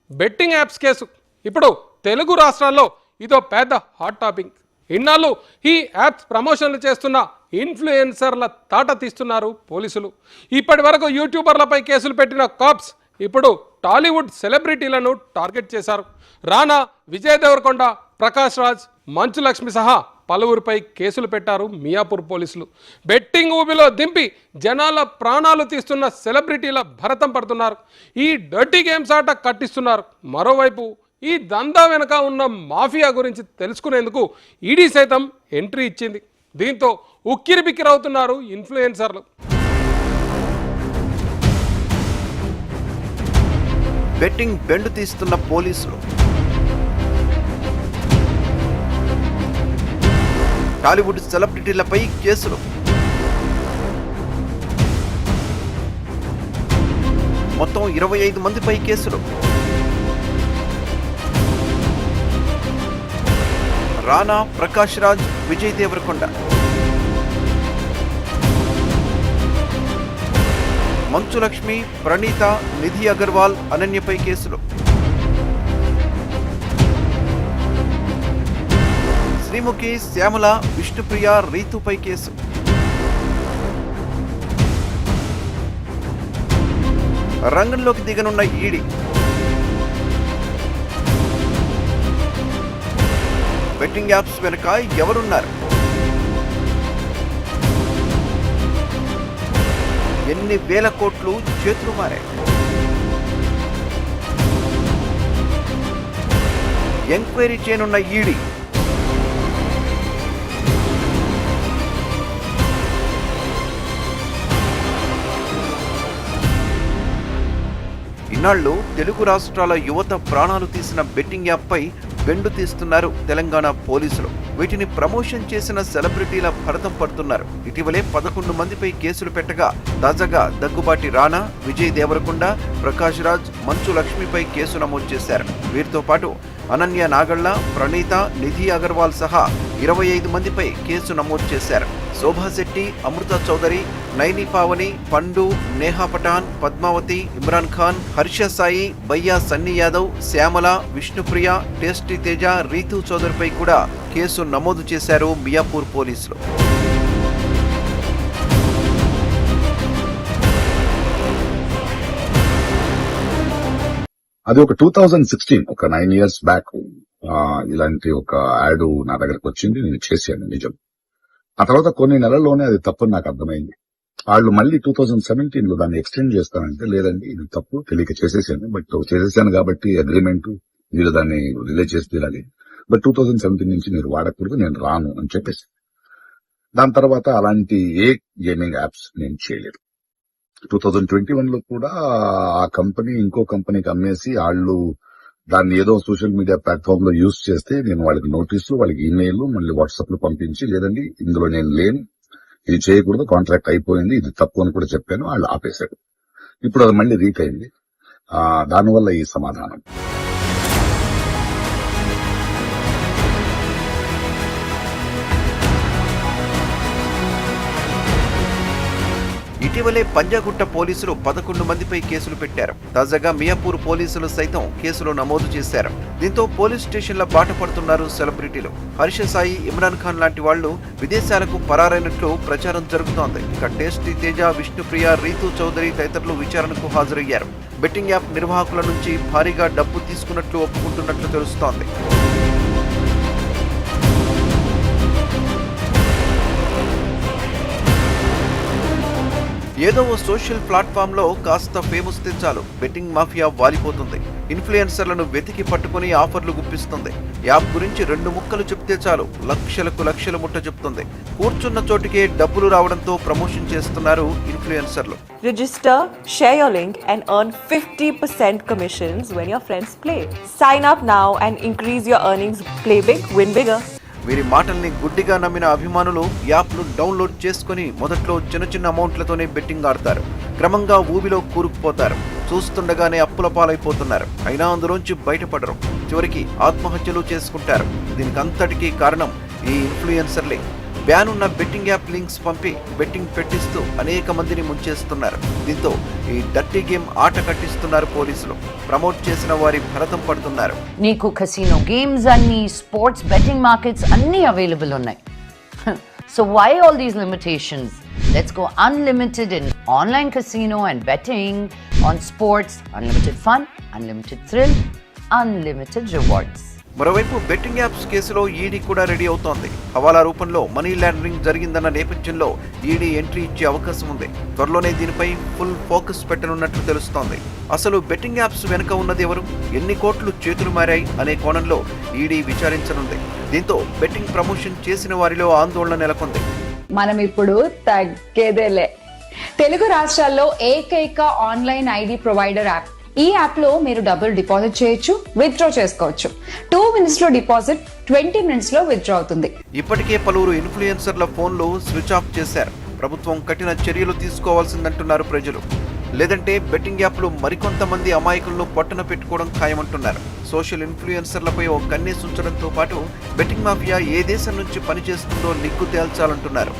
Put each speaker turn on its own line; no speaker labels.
Betting apps case ఇప్పుడు తెలుగు రాష్ట్రాల్లో ఇదో పెద్ద హాట్ టాపిక్. ఇన్నాళ్ళు ఈ యాప్స్ ప్రమోషన్లు చేస్తున్న ఇన్ఫ్లుయెన్సర్ల తాట తీస్తున్నారు పోలీసులు. ఇప్పటి వరకు యూట్యూబర్లపై కేసులు పెట్టిన కాప్స్ ఇప్పుడు టాలీవుడ్ సెలబ్రిటీలను టార్గెట్ చేశారు. రానా, విజయ్ దేవరకొండ, ప్రకాష్ రాజ్, మంచు లక్ష్మి సహా పలువురిపై కేసులు పెట్టారు మియాపూర్ పోలీసులు. బెట్టింగ్ ఊబిలో దింపి జనాల ప్రాణాలు తీస్తున్న సెలబ్రిటీల భరతం పడుతున్నారు. ఈ డర్టీ గేమ్స్ ఆట కట్టిస్తున్నారు. మరోవైపు ఈ దందా వెనక ఉన్న మాఫియా గురించి తెలుసుకునేందుకు ఈడీ సైతం ఎంట్రీ ఇచ్చింది. దీంతో ఉక్కిరి బిక్కిరవుతున్నారు ఇన్ఫ్లుయెన్సర్లు.
బెట్టింగ్ బెండు తీస్తున్న పోలీసులు, టాలీవుడ్ సెలబ్రిటీలపై కేసులు, మొత్తం 25 మందిపై కేసులు. రానా, ప్రకాష్ రాజ్, విజయ్ దేవరకొండ, మంచు లక్ష్మి, ప్రణీత, నిధి అగర్వాల్, అనన్యపై కేసులు. శ్రీముఖి, శ్యామల, విష్ణుప్రియ, రీతుపై కేసు. రంగంలోకి దిగనున్న ఈడీ. బెట్టింగ్ యాప్స్ వెనుక ఎవరున్నారు? ఎన్ని వేల కోట్లు చేతులు మారాయి? ఎంక్వైరీ చేయనున్న ఈడీ. ఇన్నాళ్లు తెలుగు రాష్ట్రాల యువత ప్రాణాలు తీసిన బెట్టింగ్ యాప్పై బెండు తీస్తున్నారు తెలంగాణ పోలీసులు. వీటిని ప్రమోషన్ చేసిన సెలబ్రిటీల భరతం పడుతున్నారు. ఇటీవలే 11 మందిపై కేసులు పెట్టగా తాజాగా దగ్గుబాటి రానా, విజయ్ దేవరకొండ, ప్రకాష్ రాజ్, మంచు లక్ష్మిపై కేసు నమోదు చేశారు. వీరితో పాటు అనన్య నాగళ్ల, ప్రణీత, నిధి అగర్వాల్ సహా 25 మందిపై కేసు నమోదు చేశారు. శోభాశెట్టి, అమృత చౌదరి, నైని పావని, పండు, నేహా పఠాన్, పద్మావతి, ఇమ్రాన్ ఖాన్, హర్ష సాయి, బయ్యా సన్నీ యాదవ్, శ్యామల, విష్ణుప్రియ, టేస్టీ తేజ, రీతు చౌదరిపై కూడా కేసు నమోదు చేశారు మియాపూర్ పోలీసులు.
అది ఒక 2016 ఒక 9 years బ్యాక్ ఇలాంటి ఒక యాడ్ నా దగ్గరకు వచ్చింది. నేను చేశాను నిజం. ఆ తర్వాత కొన్ని నెలల్లోనే అది తప్పని నాకు అర్థమైంది. వాళ్ళు మళ్ళీ 2017లో దాన్ని ఎక్స్టెండ్ చేస్తానంటే లేదండి ఇది తప్పు, తెలియక చేసేసాను. బట్ చేసేసాను కాబట్టి అగ్రిమెంట్ మీరు దాన్ని రిలీజ్ చేసి తీరాలి. బట్ 2017 నుంచి మీరు వాడకూడదు, నేను రాను అని చెప్పేసి దాని తర్వాత అలాంటి ఏ గేమింగ్ యాప్స్ నేను చేయలేదు. 2021లో కూడా ఆ కంపెనీ ఇంకో కంపెనీకి అమ్మేసి వాళ్ళు దాన్ని ఏదో సోషల్ మీడియా ప్లాట్ఫామ్ లో యూజ్ చేస్తే నేను వాళ్ళకి నోటీసులు, వాళ్ళకి ఈమెయిల్, మళ్ళీ వాట్సాప్ లో పంపించి లేదండి ఇందులో నేను లేను, ఇది చేయకూడదు, కాంట్రాక్ట్ అయిపోయింది, ఇది తప్పు అని కూడా చెప్పాను. వాళ్ళు ఆపేశాడు. ఇప్పుడు అది మళ్ళీ రీక్ అయింది. దానివల్ల ఈ సమాధానం.
ఇటీవలే పంజాగుట్ట పోలీసులు 11 మందిపై కేసులు పెట్టారు. తాజాగా మియాపూర్ పోలీసులు సైతం కేసులు నమోదు చేశారు. దీంతో పోలీస్ స్టేషన్ల బాట పడుతున్నారు సెలబ్రిటీలు. హర్ష సాయి, ఇమ్రాన్ ఖాన్ లాంటి వాళ్లు విదేశాలకు పరారైనట్లు ప్రచారం జరుగుతోంది. ఇక టేస్టీ తేజ, విష్ణుప్రియ, రీతు చౌదరి తదితరులు విచారణకు హాజరయ్యారు. బెట్టింగ్ యాప్ నిర్వాహకుల నుంచి భారీగా డబ్బు తీసుకున్నట్లు ఒప్పుకుంటున్నట్లు తెలుస్తోంది. ఏదో ఓ సోషల్ ప్లాట్ఫామ్ లో కాస్త ఫేమస్ తెచ్చాలు బెట్టింగ్ మాఫియా వాలిపోతుంది. ఇన్ఫ్లుయెన్సర్లను వెతికి పట్టుకుని ఆఫర్లు గుప్పిస్తుంది. యాప్ గురించి 2 ముక్కలు చెప్తే చాలు లక్షల ముట్ట చెప్తుంది. కూర్చున్న చోటికే డబ్బులు రావడంతో ప్రమోషన్ చేస్తున్నారు ఇన్ఫ్లుయెన్సర్లు.
Register, share your link and earn 50% commissions when your friends play. Sign up now and increase your earnings. Play big, win bigger.
వీరి మాటల్ని గుడ్డిగా నమ్మిన అభిమానులు యాప్ను డౌన్లోడ్ చేసుకుని మొదట్లో చిన్న అమౌంట్లతోనే బెట్టింగ్ ఆడతారు. క్రమంగా ఊబిలో కూరుకుపోతారు. చూస్తుండగానే అప్పుల పాలైపోతున్నారు. అయినా అందులోంచి బయటపడరు. చివరికి ఆత్మహత్యలు చేసుకుంటారు. దీనికి అంతటికీ కారణం ఈ ఇన్ఫ్లుయెన్సర్లే. బ్యాన్ ఉన్న బెట్టింగ్ యాప్ లింక్స్ పంపి బెట్టింగ్ పెట్టిస్తూ అనేక మందిని ముంచేస్తున్నారు. దీంతో ఈ డర్టీ గేమ్ ఆట కట్టిస్తున్నారు పోలీసులు. ప్రమోట్ చేసిన వారి భరతం పడుతున్నారు.
నీకు కసినో గేమ్స్ అన్ని, స్పోర్ట్స్ బెట్టింగ్ మార్కెట్స్ అన్ని అవైలబుల్ ఉన్నాయి. So why all these limitations? Let's go unlimited in online casino and betting, on sports, unlimited fun, unlimited thrill, unlimited rewards.
మరోవైపు బెట్టింగ్ యాప్స్ కేసులో ఈడీ కూడా రెడీ అవుతోంది. హవాలా రూపంలో మనీ లాండరింగ్ జరిగిందన్న నేపథ్యంలో ED entry ఇచ్చే అవకాశం ఉంది. త్వరలోనే దీనిపై ఫుల్ ఫోకస్ పెట్టనున్నట్లు తెలుస్తోంది. అసలు బెట్టింగ్ యాప్స్ వెనుక ఉన్నది ఎవరు, ఎన్ని కోట్లు చేతులు మారాయి అనే కోణంలో ఈడీ విచారించనుంది. దీంతో బెట్టింగ్ ప్రమోషన్ చేసిన వారిలో ఆందోళన నెలకొంది.
మనం ఇప్పుడు తగ్గేదేలే. తెలుగు రాష్ట్రాల్లో ఏకైక ఆన్లైన్ ఐడి ప్రొవైడర్ యాప్. ఈ యాప్ లో మీరు డబ్బులు డిపాజిట్ చేయొచ్చు, విత్డ్రా చేసుకోవచ్చు. 2 minutes లో డిపాజిట్, 20 minutes లో విత్డ్రా అవుతుంది.
ఇప్పటికే పలువురు ఇన్ఫ్లుయెన్సర్ల ఫోన్లు స్విచ్ ఆఫ్ చేశారు. ప్రభుత్వం కఠిన చర్యలు తీసుకోవాల్సిందంటున్నారు ప్రజలు. లేదంటే బెట్టింగ్ యాప్లు మరికొంతమంది అమాయకులను పొట్టన పెట్టుకోవడం ఖాయమంటున్నారు. సోషల్ ఇన్ఫ్లుయెన్సర్లపై ఓ కన్నేసి ఉంచడంతో పాటు బెట్టింగ్ మాఫియా ఏ దేశం నుంచి పనిచేస్తుందో నిగ్గు తేల్చాలంటున్నారు.